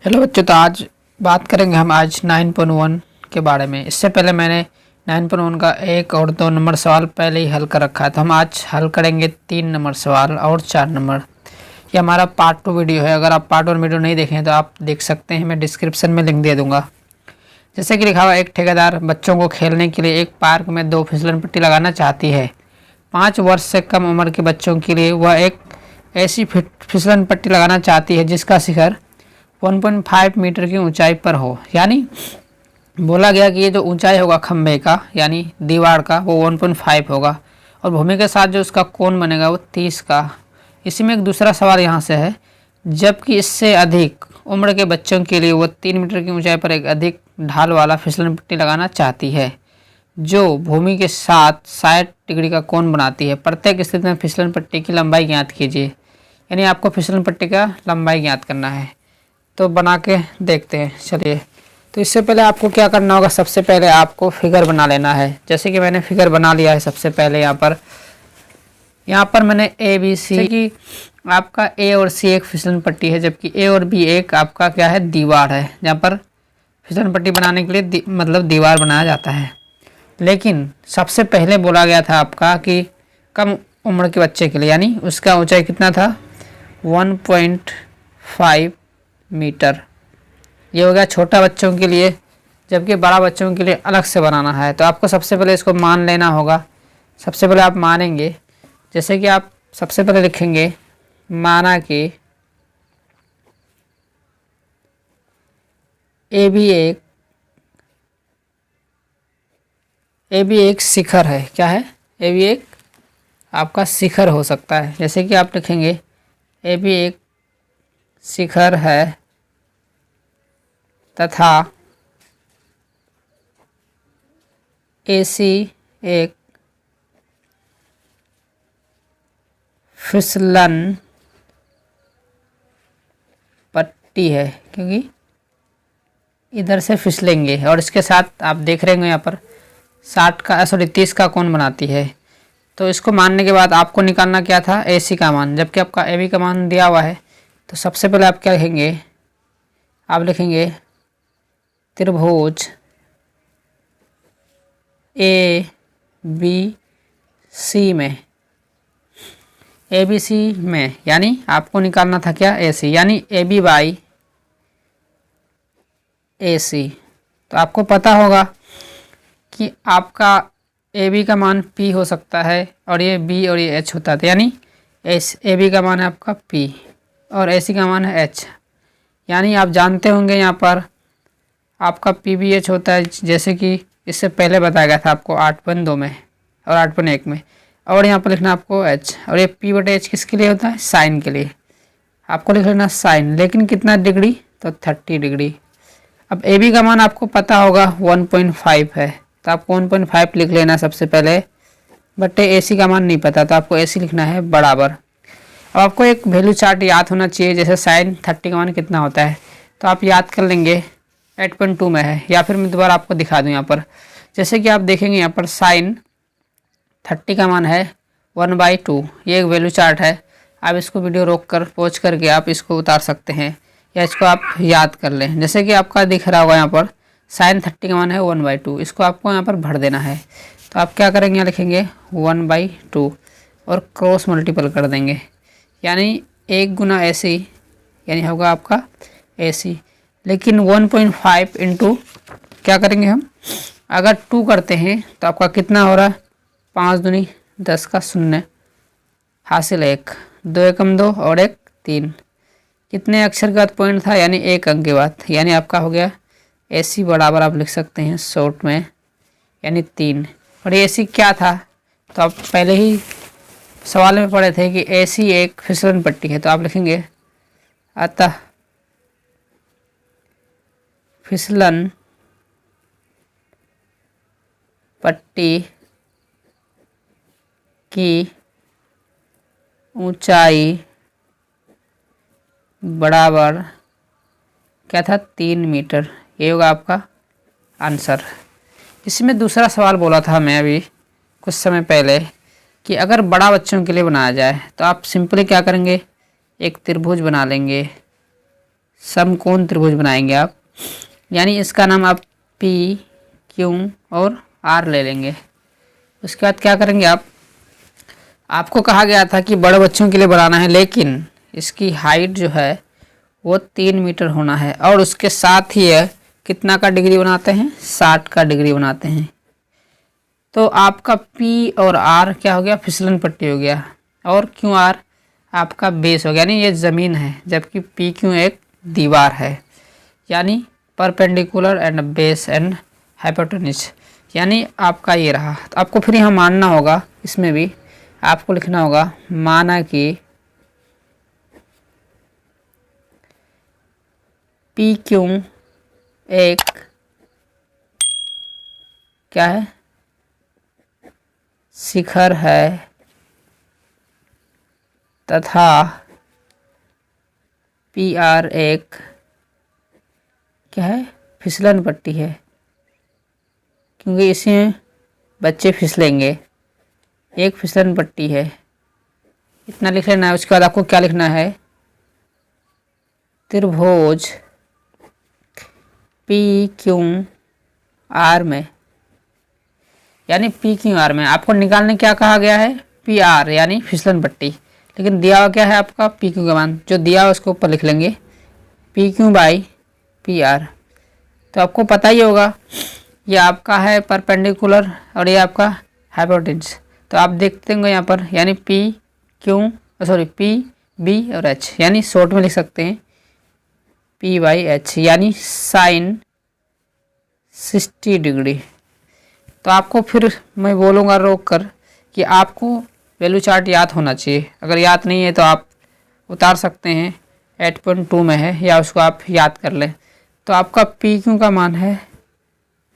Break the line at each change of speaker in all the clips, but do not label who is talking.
Hello बच्चों, तो आज बात करेंगे हम आज 9.1 के बारे में। इससे पहले मैंने 9.1 का 1 और 2 नंबर सवाल पहले ही हल कर रखा है, तो हम आज हल करेंगे 3 नंबर सवाल और 4 नंबर। ये हमारा पार्ट 2 वीडियो है। अगर आप पार्ट 1 वीडियो नहीं देखें तो आप देख सकते हैं, मैं डिस्क्रिप्शन में लिंक दे दूँगा। जैसे कि लिखा हुआ, एक ठेकेदार बच्चों को खेलने के लिए एक पार्क में 2 फिसलन पट्टी लगाना चाहती है। 5 वर्ष से कम उम्र के बच्चों के लिए वह एक ऐसी फिसलन पट्टी लगाना चाहती है जिसका शिखर 1.5 मीटर की ऊंचाई पर हो। यानी बोला गया कि ये जो ऊंचाई होगा खंबे का यानी दीवार का वो 1.5 होगा और भूमि के साथ जो उसका कोण बनेगा वो 30 का। इसी में एक दूसरा सवाल यहाँ से है, जबकि इससे अधिक उम्र के बच्चों के लिए वो 3 मीटर की ऊंचाई पर एक अधिक ढाल वाला फिसलन पट्टी लगाना चाहती है जो भूमि के साथ 60 डिग्री का कोण बनाती है। प्रत्येक स्थिति में फिसलन पट्टी की लंबाई ज्ञात कीजिए। यानी आपको फिसलन पट्टी का लंबाई ज्ञात करना है, तो बना के देखते हैं। चलिए, तो इससे पहले आपको क्या करना होगा, सबसे पहले आपको फिगर बना लेना है। जैसे कि मैंने फिगर बना लिया है। सबसे पहले यहाँ पर मैंने ए बी सी की आपका ए और सी एक फिसलन पट्टी है, जबकि ए और बी एक आपका क्या है, दीवार है। जहाँ पर फिसलन पट्टी बनाने के लिए मतलब दीवार बनाया जाता है। लेकिन सबसे पहले बोला गया था आपका कि कम उम्र के बच्चे के लिए, यानी उसका ऊंचाई कितना था, 1.5 मीटर। ये हो गया छोटा बच्चों के लिए, जबकि बड़ा बच्चों के लिए अलग से बनाना है। तो आपको सबसे पहले इसको मान लेना होगा। सबसे पहले आप मानेंगे, जैसे कि आप सबसे पहले लिखेंगे, माना कि ए भी एक शिखर है। क्या है, ए भी एक आपका शिखर हो सकता है। जैसे कि आप लिखेंगे ए भी एक शिखर है तथा एसी एक फिसलन पट्टी है, क्योंकि इधर से फिसलेंगे और इसके साथ आप देख रहे होंगे यहाँ पर 30 का कोण बनाती है। तो इसको मानने के बाद आपको निकालना क्या था, एसी का मान, जबकि आपका ए बी का मान दिया हुआ है। तो सबसे पहले आप क्या लिखेंगे, आप लिखेंगे त्रिभुज ए बी सी में, ए बी सी में, यानी आपको निकालना था क्या, ए सी, यानी ए बी बाई ए सी। तो आपको पता होगा कि आपका ए बी का मान पी हो सकता है और ये बी और ये एच होता था। यानी ए बी का मान है आपका पी और ए सी का मान है एच। यानी आप जानते होंगे यहाँ पर आपका पी बी एच होता है, जैसे कि इससे पहले बताया गया था आपको 8.2 में और 8.1 में। और यहाँ पर लिखना आपको एच, और ये पी बटे एच किसके लिए होता है, साइन के लिए। आपको लिख लेना साइन, लेकिन कितना डिग्री, तो 30 डिग्री। अब ए बी का मान आपको पता होगा 1.5 है, तो आपको 1.5 लिख लेना सबसे पहले। बट ए सी का मान नहीं पता, तो आपको ए सी लिखना है बराबर। अब आपको एक वैल्यू चार्ट याद होना चाहिए, जैसे साइन 30 का मान कितना होता है, तो आप याद कर लेंगे 8.2 में है। या फिर मैं दोबारा आपको दिखा दूं यहाँ पर, जैसे कि आप देखेंगे यहाँ पर साइन 30 का मान है 1/2। ये एक वैल्यू चार्ट है। आप इसको वीडियो रोक कर पॉज करके आप इसको उतार सकते हैं या इसको आप याद कर लें। जैसे कि आपका दिख रहा होगा यहाँ पर साइन 30 का मान है 1/2, इसको आपको यहाँ पर भर देना है। तो आप क्या करेंगे, यहाँ लिखेंगे 1/2 और क्रॉस मल्टीपल कर देंगे, यानी 1 गुना AC, यानी होगा आपका AC। लेकिन 1.5 इंटू क्या करेंगे हम, अगर 2 करते हैं तो आपका कितना हो रहा है, 5 दूनी 10 का 0 हासिल 1, 2 एकम 2 और 1 3। कितने अक्षर के बाद पॉइंट था, यानी 1 अंक के बाद, यानी आपका हो गया AC बराबर आप लिख सकते हैं शॉर्ट में, यानी 3। और AC क्या था, तो आप पहले ही सवाल में पढ़े थे कि AC एक फिसलन पट्टी है। तो आप लिखेंगे अतः फिसलन पट्टी की ऊंचाई बराबर क्या था, 3 मीटर। ये होगा आपका आंसर। इसमें दूसरा सवाल बोला था मैं अभी कुछ समय पहले कि अगर बड़ा बच्चों के लिए बनाया जाए तो आप सिंपली क्या करेंगे, एक त्रिभुज बना लेंगे समकोण त्रिभुज बनाएंगे आप, यानी इसका नाम आप पी क्यू और आर ले लेंगे। उसके बाद क्या करेंगे आप, आपको कहा गया था कि बड़े बच्चों के लिए बनाना है, लेकिन इसकी हाइट जो है वो 3 मीटर होना है और उसके साथ ही है कितना का डिग्री बनाते हैं, 60 का डिग्री बनाते हैं। तो आपका पी और आर क्या हो गया, फिसलन पट्टी हो गया, और क्यू आर आपका बेस हो गया, यानी ये ज़मीन है, जबकि पी क्यू एक दीवार है, यानी perpendicular and base and hypotenuse, यानी आपका ये रहा। तो आपको फिर यहाँ मानना होगा, इसमें भी आपको लिखना होगा, माना कि पी क्यू एक क्या है, शिखर है तथा पी आर एक क्या है, फिसलन पट्टी है, क्योंकि इसमें बच्चे फिसलेंगे, एक फिसलन पट्टी है। इतना लिख लेना है। उसके बाद आपको क्या लिखना है, त्रिभुज पी क्यू आर में, यानी पी क्यू आर में आपको निकालने क्या कहा गया है, पी आर यानी फिसलन पट्टी, लेकिन दिया हुआ क्या है आपका पी क्यू का मान, जो दिया हुआ उसके ऊपर लिख लेंगे P Q by P R. तो आपको पता ही होगा ये आपका है परपेंडिकुलर और ये आपका हाइपोटेन्यूज। तो आप देखते होंगे यहाँ पर, यानी P Q sorry P B और एच, यानी शॉर्ट में लिख सकते हैं पी बाई एच, यानी साइन 60 डिग्री। तो आपको फिर मैं बोलूँगा रोक कर कि आपको वैल्यू चार्ट याद होना चाहिए। अगर याद नहीं है तो आप उतार सकते हैं, 8.2 में है, या उसको आप याद कर लें। तो आपका पी क्यू का मान है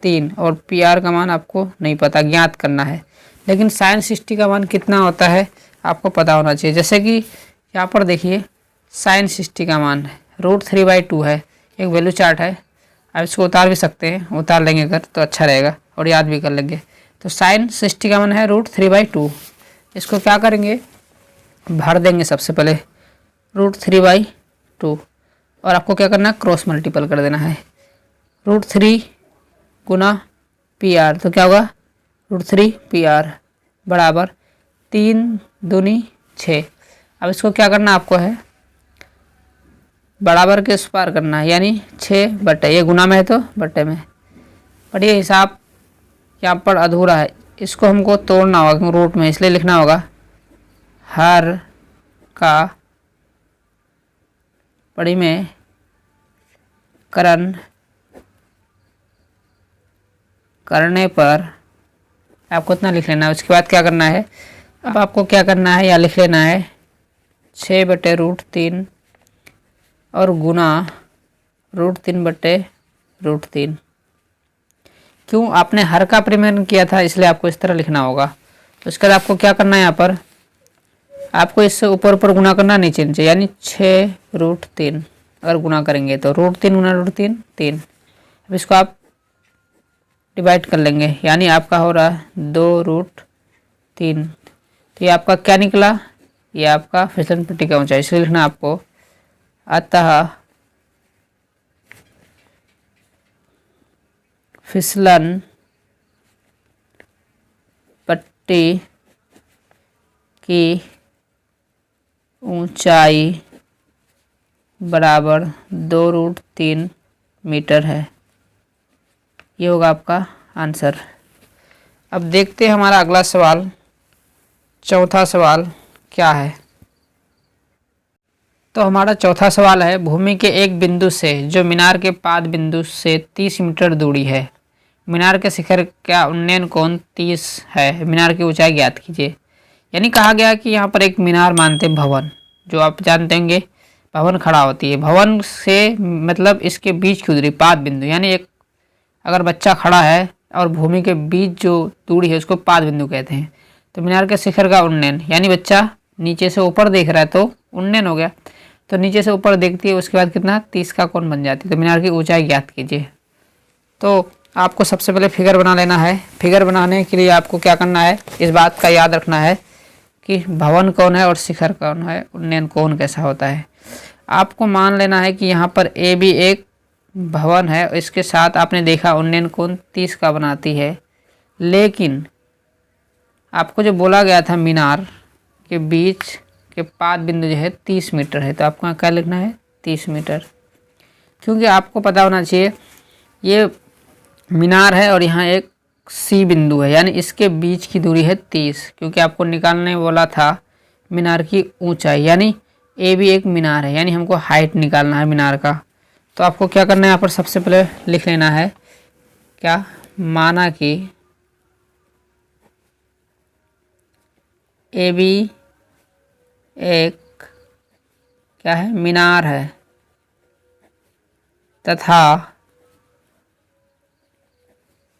3 और पी आर का मान आपको नहीं पता, ज्ञात करना है। लेकिन साइन 60 का मान कितना होता है आपको पता होना चाहिए। जैसे कि यहाँ पर देखिए साइन 60 का मान है √3/2 है, एक वैल्यू चार्ट है। आप इसको उतार भी सकते हैं, उतार लेंगे अगर तो अच्छा रहेगा और याद भी कर लेंगे। तो साइन 60 का मान है √3/2। इसको क्या करेंगे, भर देंगे सबसे पहले √3/2 और आपको क्या करना है, क्रॉस मल्टीपल कर देना है। √3 गुना पी आर, तो क्या होगा √3 पी आर बराबर 3 दूनी 6। अब इसको क्या करना आपको है, बराबर के उस पार करना है, यानी 6 बटे, ये गुना में है तो बटे में, पर ये हिसाब यहाँ पर अधूरा है, इसको हमको तोड़ना होगा क्योंकि रूट में, इसलिए लिखना होगा हर का पड़ी में करण करने पर आपको इतना लिख लेना है। उसके बाद क्या करना है, अब आपको क्या करना है, या लिख लेना है 6 बटे √3 और गुना √3 बटे √3। क्यों, आपने हर का परिमेय किया था इसलिए आपको इस तरह लिखना होगा। तो उसके बाद आपको क्या करना है, यहाँ पर आपको इससे ऊपर ऊपर गुना करना, नीचे नीचे, यानी 6√3 अगर गुना करेंगे तो √3 गुना √3 3। अब इसको आप डिवाइड कर लेंगे, यानी आपका हो रहा है 2√3। तो ये आपका क्या निकला, ये आपका फिसलन पट्टी का ऊंचाई, इसलिए लिखना आपको अतः फिसलन पट्टी की ऊंचाई बराबर 2√3 मीटर है। ये होगा आपका आंसर। अब देखते हैं हमारा अगला सवाल, चौथा सवाल क्या है। तो हमारा चौथा सवाल है, भूमि के एक बिंदु से जो मीनार के पाद बिंदु से 30 मीटर दूरी है, मीनार के शिखर का उन्नयन कोण 30 है, मीनार की ऊंचाई ज्ञात कीजिए। यानी कहा गया कि यहाँ पर एक मीनार मानते भवन, जो आप जानते होंगे भवन खड़ा होती है, भवन से मतलब इसके बीच की दूरी पाद बिंदु, यानी एक अगर बच्चा खड़ा है और भूमि के बीच जो दूरी है उसको पाद बिंदु कहते हैं। तो मीनार के शिखर का उन्नयन, यानी बच्चा नीचे से ऊपर देख रहा है तो उन्नयन हो गया, तो नीचे से ऊपर देखती है उसके बाद कितना 30 का कोण बन जाती है। तो मीनार की ऊंचाई ज्ञात कीजिए। तो आपको सबसे पहले फिगर बना लेना है। फिगर बनाने के लिए आपको क्या करना है, इस बात का याद रखना है कि भवन कौन है और शिखर कौन है, उन्नयन कोण कैसा होता है। आपको मान लेना है कि यहाँ पर ए बी एक भवन है, इसके साथ आपने देखा उन्नयन कोण 30 का बनाती है, लेकिन आपको जो बोला गया था मीनार के बीच के पाद बिंदु जो है 30 मीटर है, तो आपको यहाँ क्या लिखना है 30 मीटर, क्योंकि आपको पता होना चाहिए ये मीनार है और यहाँ एक सी बिंदु है, यानी इसके बीच की दूरी है 30, क्योंकि आपको निकालने बोला था मीनार की ऊंचाई, यानी ए भी एक मीनार है, यानी हमको हाइट निकालना है मीनार का। तो आपको क्या करना है, यहाँ पर सबसे पहले लिख लेना है क्या, माना कि ए बी एक क्या है, मीनार है, तथा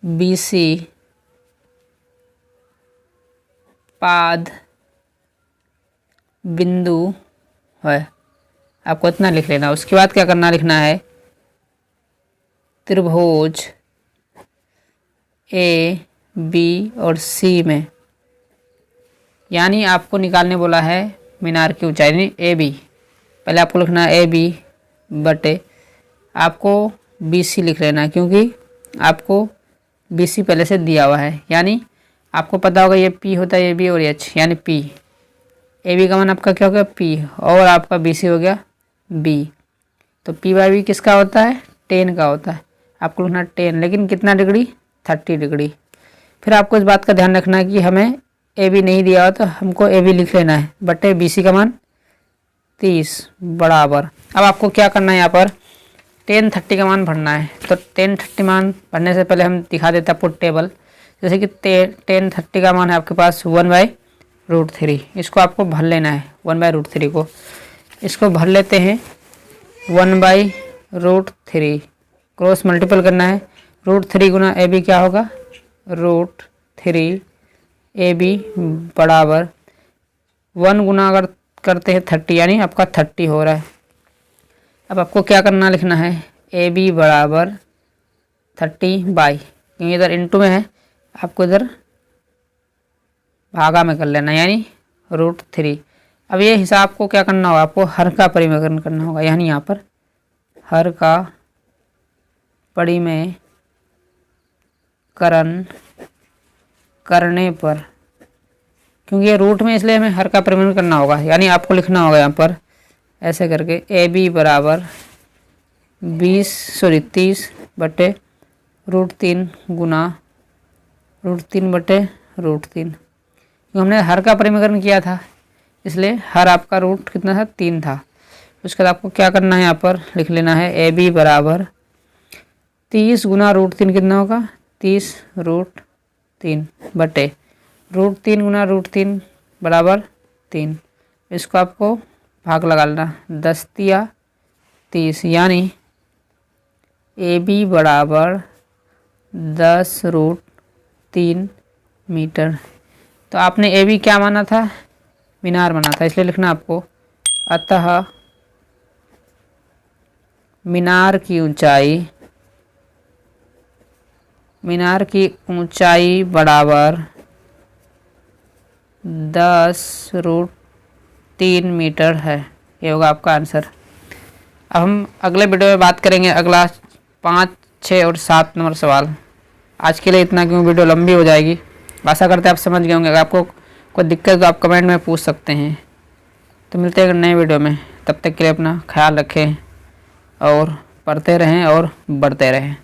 बी सी पाद बिंदु है। आपको इतना लिख लेना। उसके बाद क्या करना, लिखना है त्रिभुज ए बी और सी में, यानी आपको निकालने बोला है मीनार की ऊंचाई, यानी ए बी, पहले आपको लिखना है ए बी बटे आपको बी सी लिख लेना, क्योंकि आपको बी सी पहले से दिया हुआ है, यानी आपको पता होगा ये पी होता है ए बी और एच, यानी पी, ए बी का मान आपका क्या हो गया पी, और आपका बी सी हो गया बी। तो पी बाई बी किसका होता है, 10 का होता है, आपको लिखना 10, लेकिन कितना डिग्री 30 डिग्री। फिर आपको इस बात का ध्यान रखना है कि हमें ए बी नहीं दिया हो तो हमको ए बी लिख लेना है बटे बी सी का मान 30 बराबर। अब आपको क्या करना है, यहाँ पर 10 30 का मान भरना है। तो 10 30 मान भरने से पहले हम दिखा देते हैं आपको टेबल, जैसे कि 10 30 का मान है आपके पास 1/√3, इसको आपको भर लेना है 1/√3 को, इसको भर लेते हैं 1/√3, क्रॉस मल्टीपल करना है, √3 गुना ए बी क्या होगा √3 ए बी बराबर 1 गुना अगर करते हैं 30, यानी आपका 30 हो रहा है। अब आपको क्या करना, लिखना है ए बी बराबर 30/, क्योंकि इधर इंटू में है, आपको इधर भागा में कर लेना, यानी √3। अब ये हिसाब को क्या करना होगा, आपको हर का परिमेयकरण करना होगा, यानी यहाँ पर हर का परिमेयकरण करने पर, क्योंकि ये रूट में इसलिए हमें हर का परिमेयकरण करना होगा, यानी आपको लिखना होगा यहाँ पर ऐसे करके ए बी बराबर 30 बटे √3 गुना √3 बटे √3, क्योंकि हमने हर का परिमेयकरण किया था, इसलिए हर आपका रूट कितना था 3 था। उसके बाद आपको क्या करना है, यहाँ पर लिख लेना है ए बी बराबर 30 गुना √3 कितना होगा 30√3 बटे √3 गुना √3 बराबर 3, इसको आपको भाग लगा लेना, 10 तिया 30, यानी ए बी बराबर 10√3 मीटर। तो आपने ए बी क्या माना था, मीनार माना था, इसलिए लिखना आपको अतः मीनार की ऊंचाई बराबर 10√3 मीटर है। ये होगा आपका आंसर। अब हम अगले वीडियो में बात करेंगे अगला 5, 6 और 7 नंबर सवाल। आज के लिए इतना, क्यों वीडियो लंबी हो जाएगी। आशा करते हैं आप समझ गए होंगे। अगर आपको कोई दिक्कत तो आप कमेंट में पूछ सकते हैं। तो मिलते हैं नए वीडियो में, तब तक के लिए अपना ख्याल रखें और पढ़ते रहें और बढ़ते रहें।